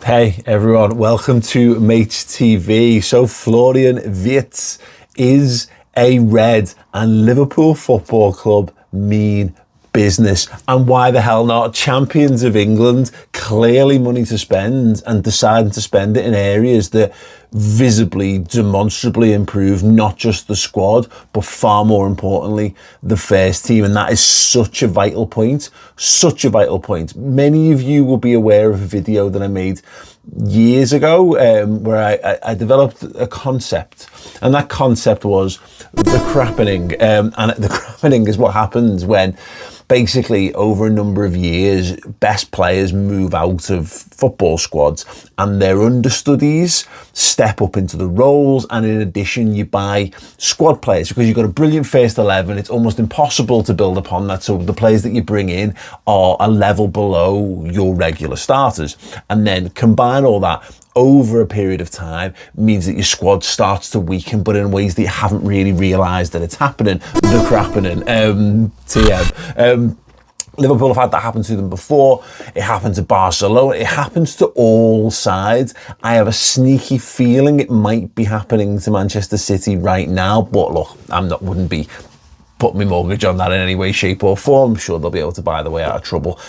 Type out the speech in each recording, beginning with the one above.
Hey everyone, welcome to Mates TV. So Florian Wirtz is a Red and Liverpool Football Club mean business. And why the hell not? Champions of England, clearly money to spend, and deciding to spend it in areas that visibly, demonstrably improve not just the squad, but far more importantly, the first team. And that is such a vital point, such a vital point. Many of you will be aware of a video that I made years ago where I developed a concept, and that concept was the crappening. And the crappening is what happens when basically over a number of years, best players move out of football squads and their understudies step up into the roles. And in addition, you buy squad players because you've got a brilliant first 11. It's almost impossible to build upon that. So the players that you bring in are a level below your regular starters. And then combine all that over a period of time means that your squad starts to weaken, but in ways that you haven't really realised that it's happening. The crappening. TM. Liverpool have had that happen to them before. It happened to Barcelona. It happens to all sides. I have a sneaky feeling it might be happening to Manchester City right now, but look, wouldn't be put my mortgage on that in any way, shape or form. I'm sure they'll be able to buy their way out of trouble,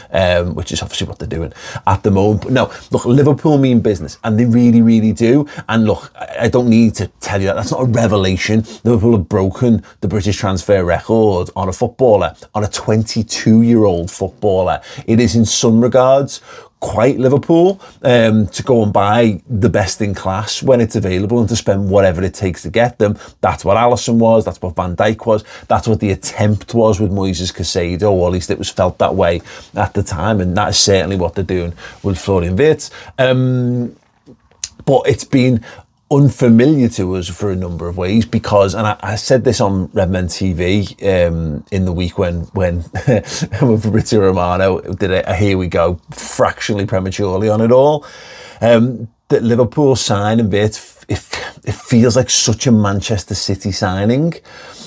which is obviously what they're doing at the moment. But no, look, Liverpool mean business, and they really, really do. And look, I don't need to tell you that. That's not a revelation. Liverpool have broken the British transfer record on a footballer, on a 22-year-old footballer. It is in some regards quite Liverpool to go and buy the best in class when it's available and to spend whatever it takes to get them. That's what Allister was, that's what Van Dijk was, that's what the attempt was with Moises Caicedo, or at least it was felt that way at the time, and that is certainly what they're doing with Florian Wirtz. But it's been unfamiliar to us for a number of ways because, and I said this on Redmen TV in the week when Fabrizio Romano did a here we go fractionally prematurely on it all, that Liverpool signing Wirtz, it feels like such a Manchester City signing.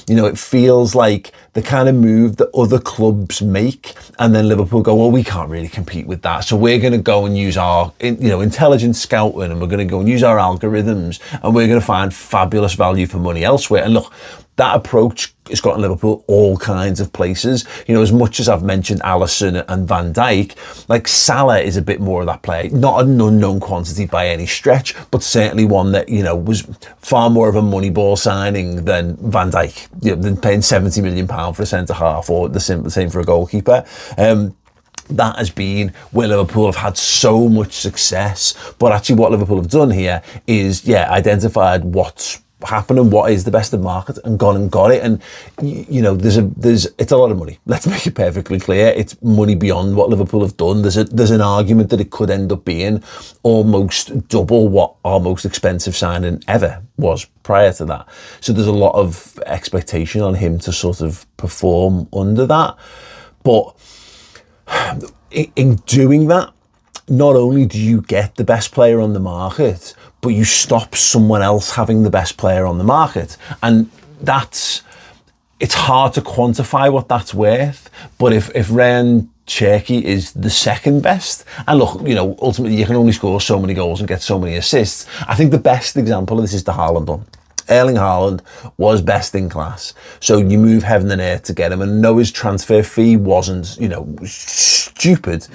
You know, it feels like the kind of move that other clubs make, and then Liverpool go, well, we can't really compete with that, so we're going to go and use our, intelligent scouting, and we're going to go and use our algorithms, and we're going to find fabulous value for money elsewhere. And look, that approach has gotten Liverpool all kinds of places. You know, as much as I've mentioned Alisson and Van Dijk, like Salah is a bit more of that player. Not an unknown quantity by any stretch, but certainly one that, was far more of a Moneyball signing than Van Dijk, than paying £70 million for a centre-half, or the same for a goalkeeper. That has been where Liverpool have had so much success. But actually what Liverpool have done here is, identified what's happening, what is the best of the market, and gone and got it. And it's a lot of money. Let's make it perfectly clear. It's money beyond what Liverpool have done. There's an argument that it could end up being almost double what our most expensive signing ever was prior to that. So there's a lot of expectation on him to sort of perform under that. But in doing that, not only do you get the best player on the market, but you stop someone else having the best player on the market. And it's hard to quantify what that's worth. But if Ryan Cherky is the second best, and look, ultimately you can only score so many goals and get so many assists. I think the best example of this is the Haaland one. Erling Haaland was best in class. So you move heaven and earth to get him. And no, his transfer fee wasn't, stupid.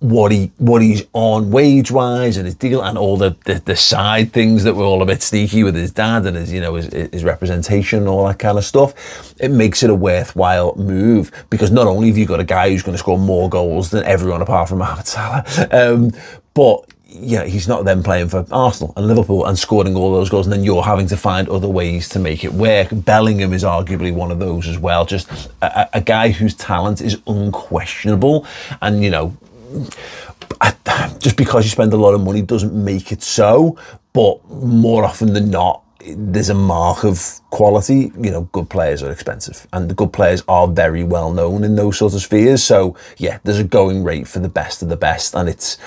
What he's on wage-wise and his deal and all the side things that were all a bit sneaky with his dad and his representation and all that kind of stuff, it makes it a worthwhile move, because not only have you got a guy who's going to score more goals than everyone apart from Mohamed Salah, but he's not then playing for Arsenal and Liverpool and scoring all those goals, and then you're having to find other ways to make it work. Bellingham is arguably one of those as well. Just a guy whose talent is unquestionable, and just because you spend a lot of money doesn't make it so. But more often than not, there's a mark of quality. Good players are expensive, and the good players are very well known in those sort of spheres. So there's a going rate for the best of the best, and it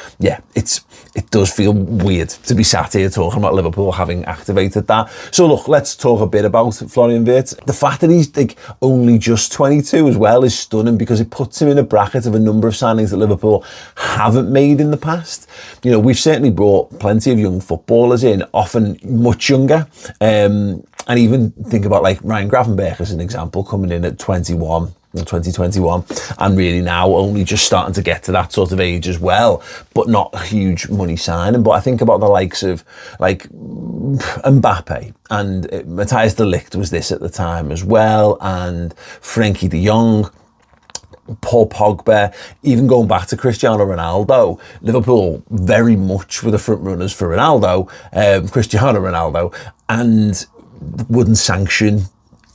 does feel weird to be sat here talking about Liverpool having activated that. So look, let's talk a bit about Florian Wirtz. The fact that he's like only just 22 as well is stunning, because it puts him in a bracket of a number of signings that Liverpool haven't made in the past. You know, we've certainly brought plenty of young footballers in, often much younger. And even think about like Ryan Gravenberch as an example, coming in at 21. In 2021, and really now only just starting to get to that sort of age as well, but not a huge money signing. But I think about the likes of like Mbappe, and Matthijs de Ligt was this at the time as well, and Frenkie de Jong, Paul Pogba, even going back to Cristiano Ronaldo. Liverpool very much were the front runners for Ronaldo, Cristiano Ronaldo, and wouldn't sanction,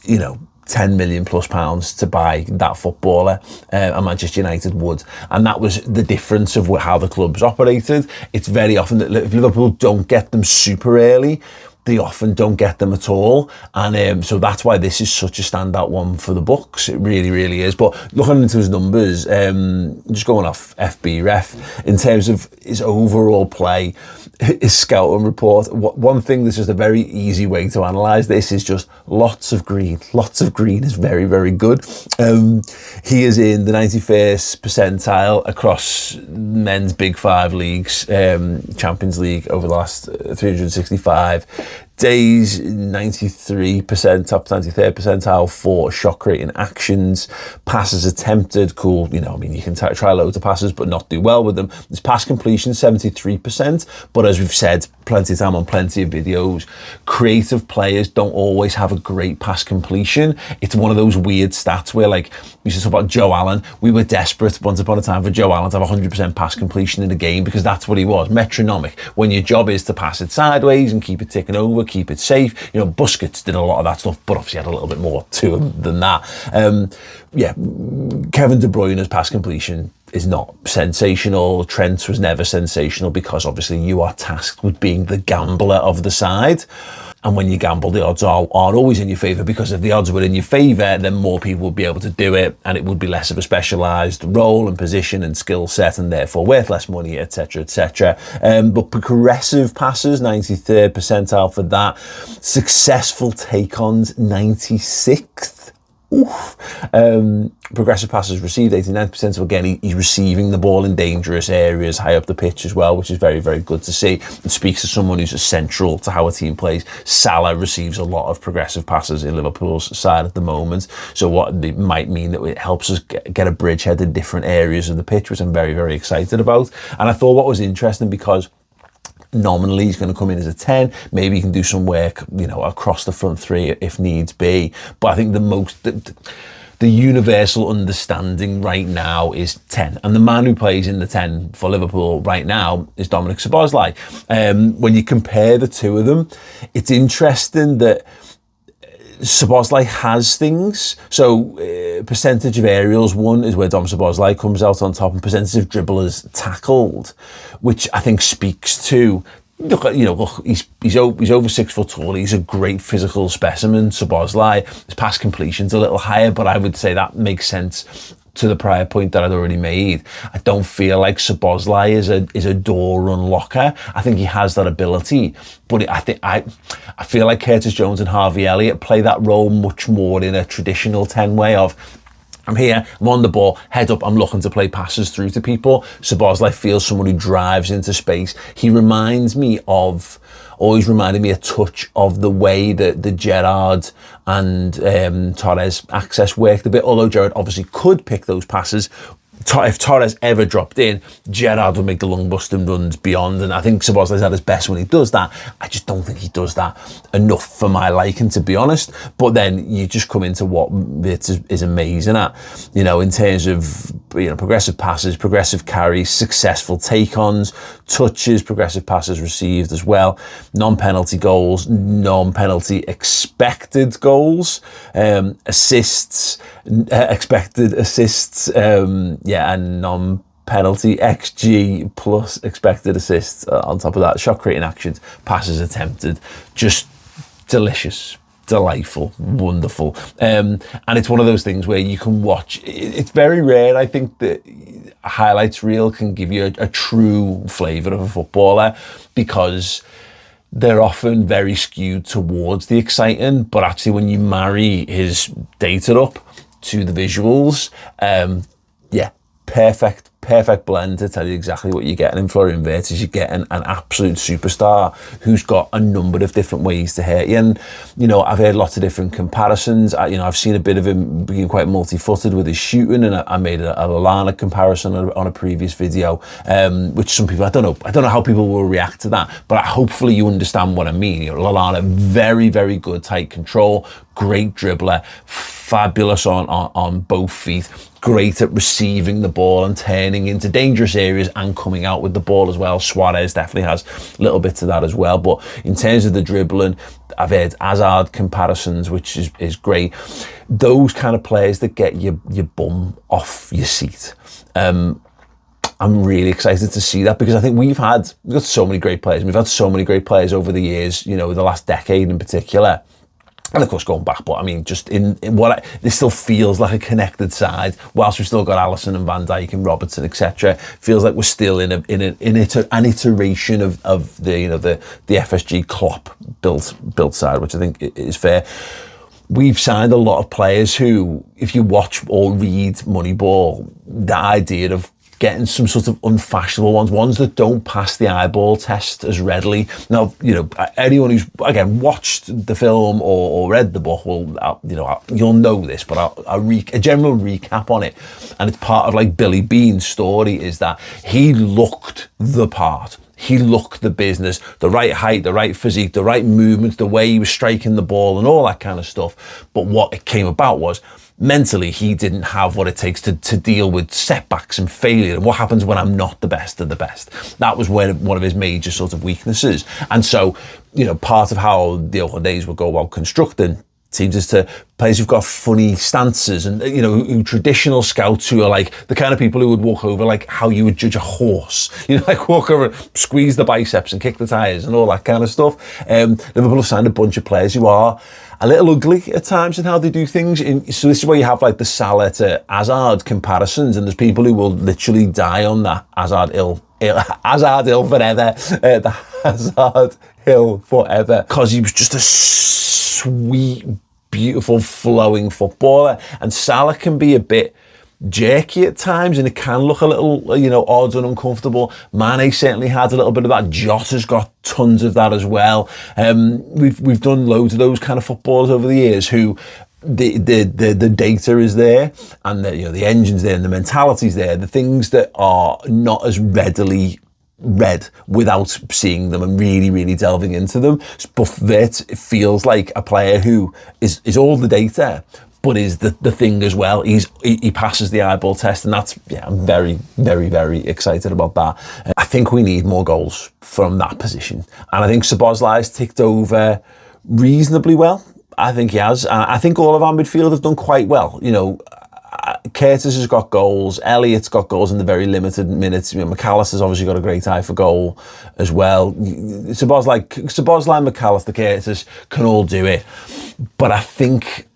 you know, £10 million plus to buy that footballer, and Manchester United would. And that was the difference of how the clubs operated. It's very often that if Liverpool don't get them super early, they often don't get them at all. And so that's why this is such a standout one for the books. It really, really is. But looking into his numbers, just going off FB Ref, in terms of his overall play, his scouting report, one thing that's just a very easy way to analyse this is just lots of green. Lots of green is very, very good. He is in the 91st percentile across men's Big Five leagues, Champions League over the last 365 days, 93%, top 93rd percentile for shot creating actions, passes attempted, cool, you know, I mean, you can try loads of passes but not do well with them. His pass completion, 73%, but as we've said plenty of time on plenty of videos, creative players don't always have a great pass completion. It's one of those weird stats where, like, we used to talk about Joe Allen. We were desperate once upon a time for Joe Allen to have 100% pass completion in a game, because that's what he was, metronomic. When your job is to pass it sideways and keep it ticking over, keep it safe. You know, Busquets did a lot of that stuff, but obviously had a little bit more to him than that. Yeah, Kevin De Bruyne's pass completion is not sensational. Trent was never sensational, because obviously you are tasked with being the gambler of the side. And when you gamble, the odds aren't always in your favour, because if the odds were in your favour, then more people would be able to do it, and it would be less of a specialised role and position and skill set, and therefore worth less money, etc., etc. But progressive passes, 93rd percentile for that. Successful take-ons, 96th. Oof. Progressive passes received, 89%. So again, he's receiving the ball in dangerous areas high up the pitch as well, which is very, very good to see. It speaks to someone who's essential to how a team plays. Salah receives a lot of progressive passes in Liverpool's side at the moment. So what it might mean that it helps us get a bridgehead in different areas of the pitch, which I'm very, very excited about. And I thought what was interesting, because nominally he's going to come in as a 10, maybe he can do some work, you know, across the front three if needs be, but I think the universal understanding right now is 10, and the man who plays in the 10 for Liverpool right now is Dominik Szoboszlai. When you compare the two of them, it's interesting that Sabosli has things. So percentage of aerials won is where Dom Sabosli comes out on top, and percentage of dribblers tackled, which I think speaks to, look, he's over 6 foot tall. He's a great physical specimen, Sabosli. His pass completion's a little higher, but I would say that makes sense to the prior point that I'd already made. I don't feel like Sabosli is a door unlocker. I think he has that ability, but I feel like Curtis Jones and Harvey Elliott play that role much more in a traditional 10 way of, I'm here, I'm on the ball, head up, I'm looking to play passes through to people. Sabosli feels someone who drives into space. He always reminded me a touch of the way that the Gerrard and Torres access worked a bit, although Gerrard obviously could pick those passes. If Torres ever dropped in, Gerrard would make the long busting runs beyond, and I think Sabosli's at his best when he does that. I just don't think he does that enough for my liking, to be honest. But then you just come into what Wirtz is amazing at, in terms of progressive passes, progressive carries, successful take-ons, touches, progressive passes received as well, non-penalty goals, non-penalty expected goals, assists, expected assists, and non-penalty XG plus expected assists on top of that. Shot creating actions, passes attempted, just delicious. delightful, wonderful. And it's one of those things where you can watch. It's very rare, I think, that a highlights reel can give you a true flavour of a footballer, because they're often very skewed towards the exciting, but actually when you marry his data up to the visuals, yeah, perfect blend to tell you exactly what you're getting in Florian Wirtz. Is you're getting an absolute superstar who's got a number of different ways to hurt you. And, you know, I've heard lots of different comparisons. I've seen a bit of him being quite multi-footed with his shooting, and I made a Lallana comparison on a previous video, which some people, I don't know how people will react to that, but hopefully you understand what I mean. You know, Lallana, very, very good tight control, great dribbler, fabulous on both feet, great at receiving the ball and turning into dangerous areas and coming out with the ball as well. Suarez definitely has little bits of that as well. But in terms of the dribbling, I've heard Hazard comparisons, which is great. Those kind of players that get your bum off your seat. I'm really excited to see that, because I think we've got so many great players. We've had so many great players over the years, you know, the last decade in particular. And of course going back, but I mean, just this still feels like a connected side. Whilst we've still got Alisson and Van Dijk and Robertson, etc., feels like we're still in an iteration of the, you know, the FSG Klopp built side, which I think is fair. We've signed a lot of players who, if you watch or read Moneyball, the idea of getting some sort of unfashionable ones that don't pass the eyeball test as readily. Now, you know, anyone who's, again, watched the film or read the book will, you know, you'll know this, but a general recap on it. And it's part of like Billy Bean's story, is that he looked the part. He looked the business, the right height, the right physique, the right movements, the way he was striking the ball and all that kind of stuff. But what it came about was, mentally, he didn't have what it takes to deal with setbacks and failure and what happens when I'm not the best of the best. That was one of his major sort of weaknesses. And so, you know, part of how the old days would go about constructing teams is to players who've got funny stances, and, you know, who traditional scouts who are like the kind of people who would walk over like how you would judge a horse, you know, like walk over, squeeze the biceps and kick the tires and all that kind of stuff. Liverpool have signed a bunch of players who are a little ugly at times in how they do things. So this is where you have like the Salah to Hazard comparisons, and there's people who will literally die on that Hazard ill forever, the Hazard hill forever, because he was just a sweet, beautiful, flowing footballer. And Salah can be a bit jerky at times, and it can look a little, you know, odd and uncomfortable. Mane certainly had a little bit of that. Jota's got tons of that as well. We've done loads of those kind of footballers over the years who the data is there, and the, you know, the engine's there, and the mentality's there, the things that are not as readily read without seeing them and really, really delving into them. But Wirtz feels like a player who is all the data, but is the thing as well. He passes the eyeball test, and that's, yeah, I'm very, very, very excited about that. I think we need more goals from that position, and I think Sabosli's ticked over reasonably well. I think he has. I think all of our midfield have done quite well. You know, Curtis has got goals. Elliott's got goals in the very limited minutes. You know, McAllister's obviously got a great eye for goal as well. Sabosli, McAllister, Curtis can all do it. But I think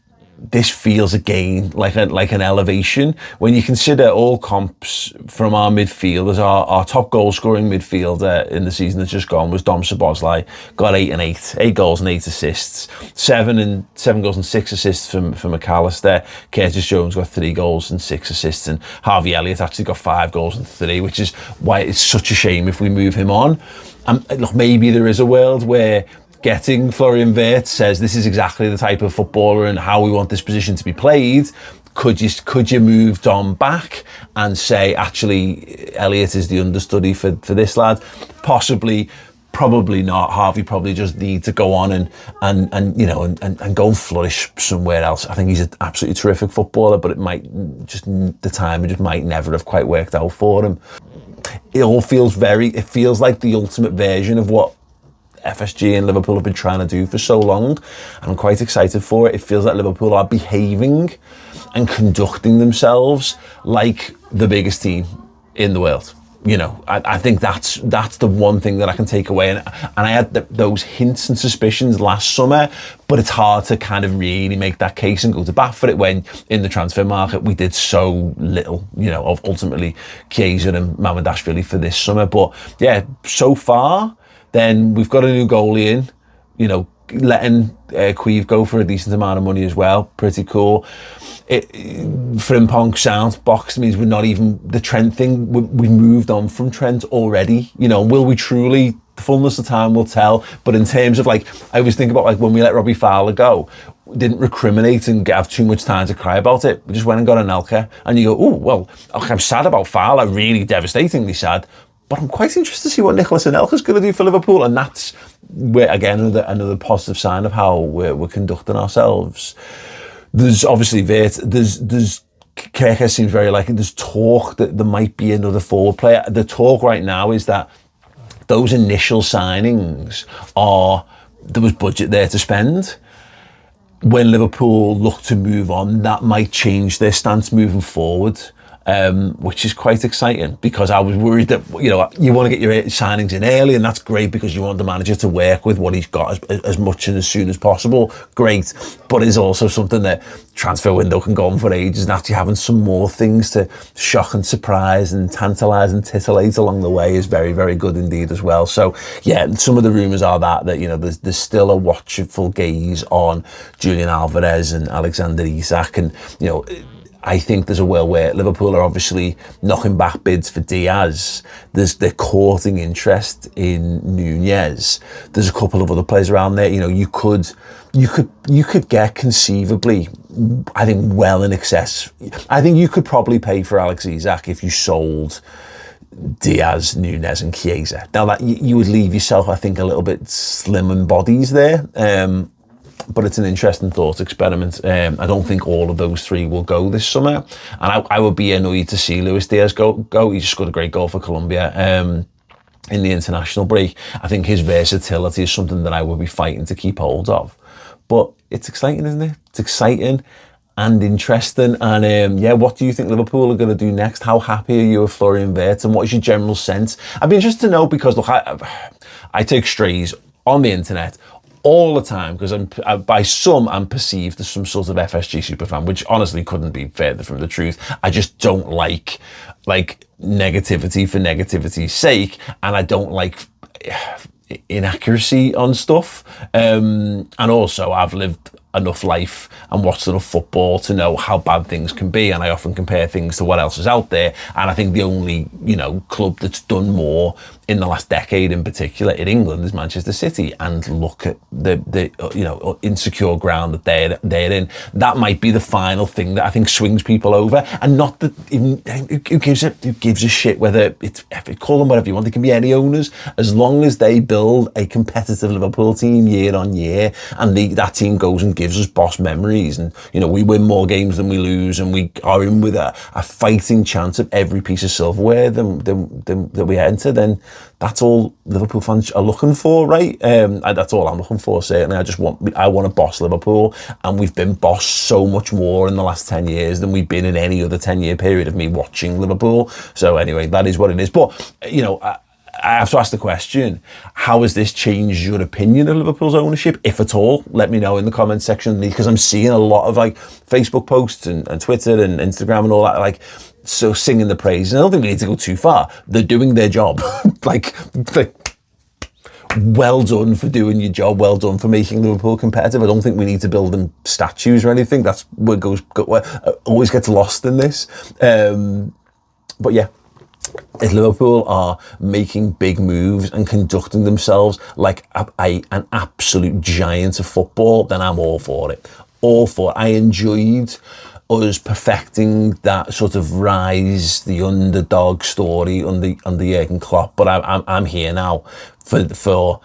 this feels again like an elevation when you consider all comps from our midfielders. Our top goal scoring midfielder in the season that's just gone was Dom Szoboszlai, got 8 goals and 8 assists, 7 goals and 6 assists from McAllister. Curtis Jones got 3 goals and 6 assists, and Harvey Elliott actually got 5 goals and 3, which is why it's such a shame if we move him on. And look, maybe there is a world where getting Florian Wirtz says this is exactly the type of footballer and how we want this position to be played. Could you move Dom back and say, actually, Elliott is the understudy for this lad? Possibly, probably not. Harvey probably just needs to go on and you know, and go and flourish somewhere else. I think he's an absolutely terrific footballer, but it might just, the time, it just might never have quite worked out for him. It feels like the ultimate version of what FSG and Liverpool have been trying to do for so long, and I'm quite excited for it. It feels like Liverpool are behaving and conducting themselves like the biggest team in the world. You know, I think that's the one thing that I can take away. And I had those hints and suspicions last summer, but it's hard to kind of really make that case and go to bat for it when in the transfer market we did so little, you know, of ultimately Chiesa and Mamardashvili for this summer. But yeah, so far, then we've got a new goalie in, you know, letting Queeve go for a decent amount of money as well. Pretty cool. Frimpong sound box means we're not even the Trent thing. We moved on from Trent already. You know, will we truly? The fullness of time will tell. But in terms of like, I always think about like when we let Robbie Fowler go, didn't recriminate and have too much time to cry about it. We just went and got Anelka, and you go, oh well, okay, I'm sad about Fowler, really devastatingly sad. But I'm quite interested to see what Nicholas Anelka's going to do for Liverpool, and that's where again another positive sign of how we're conducting ourselves. There's obviously Wirtz. There's Kirker seems very likely. There's talk that there might be another forward player. The talk right now is that those initial signings there was budget there to spend. When Liverpool look to move on, that might change their stance moving forward. Which is quite exciting, because I was worried that, you know, you want to get your signings in early, and that's great because you want the manager to work with what he's got as much and as soon as possible. Great. But it's also something that transfer window can go on for ages, and after having some more things to shock and surprise and tantalise and titillate along the way is very, very good indeed as well. So yeah, some of the rumours are that you know, there's still a watchful gaze on Julian Alvarez and Alexander Isak, and you know, I think there's a world where Liverpool are obviously knocking back bids for Diaz. They're courting interest in Nunez. There's a couple of other players around there. You know, you could get conceivably, I think, well in excess. I think you could probably pay for Alex Isak if you sold Diaz, Nunez and Chiesa. Now that you would leave yourself, I think, a little bit slim in bodies there. But it's an interesting thought experiment. I don't think all of those three will go this summer. And I would be annoyed to see Luis Diaz go. He just scored a great goal for Colombia in the international break. I think his versatility is something that I would be fighting to keep hold of. But it's exciting, isn't it? It's exciting and interesting. And yeah, what do you think Liverpool are going to do next? How happy are you with Florian Wirtz? And what is your general sense? I'd be interested to know, because look, I take strays on the internet all the time, because by some I'm perceived as some sort of FSG superfan, which honestly couldn't be further from the truth. I just don't like negativity for negativity's sake, and I don't like inaccuracy on stuff. And also I've lived enough life and watched enough football to know how bad things can be, and I often compare things to what else is out there. And I think the only, you know, club that's done more in the last decade in particular in England is Manchester City, and look at the you know, insecure ground that they're in. That might be the final thing that I think swings people over, and not that even, who gives a shit whether it's, call them whatever you want, they can be any owners, as long as they build a competitive Liverpool team year on year, and that team goes and gives us boss memories, and you know, we win more games than we lose, and we are in with a fighting chance of every piece of silverware that we enter, then that's all Liverpool fans are looking for, right? That's all I'm looking for, certainly. I want to boss Liverpool, and we've been bossed so much more in the last 10 years than we've been in any other 10-year period of me watching Liverpool. So anyway, that is what it is. But, you know, I have to ask the question, how has this changed your opinion of Liverpool's ownership, if at all? Let me know in the comments section, because I'm seeing a lot of like Facebook posts and Twitter and Instagram and all that, like, so singing the praise. And I don't think we need to go too far. They're doing their job. like, well done for doing your job. Well done for making Liverpool competitive. I don't think we need to build them statues or anything. That's what always gets lost in this. But yeah, if Liverpool are making big moves and conducting themselves like an absolute giant of football, then I'm all for it. All for it. I enjoyed us perfecting that sort of rise, the underdog story under Jurgen Klopp, but I'm here now for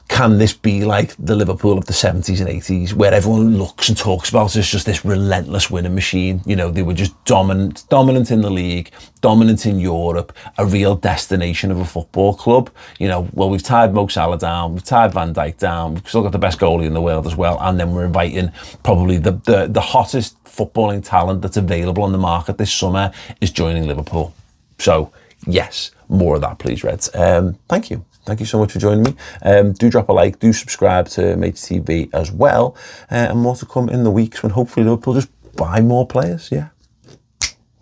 can this be like the Liverpool of the 70s and 80s, where everyone looks and talks about it as just this relentless winning machine? You know, they were just dominant in the league, dominant in Europe, a real destination of a football club. You know, well, we've tied Mo Salah down, we've tied Van Dijk down, we've still got the best goalie in the world as well, and then we're inviting probably the hottest footballing talent that's available on the market this summer is joining Liverpool. So yes, more of that, please, Reds. Thank you. Thank you so much for joining me. Do drop a like, do subscribe to Mates TV as well. And more to come in the weeks when hopefully Liverpool just buy more players. Yeah.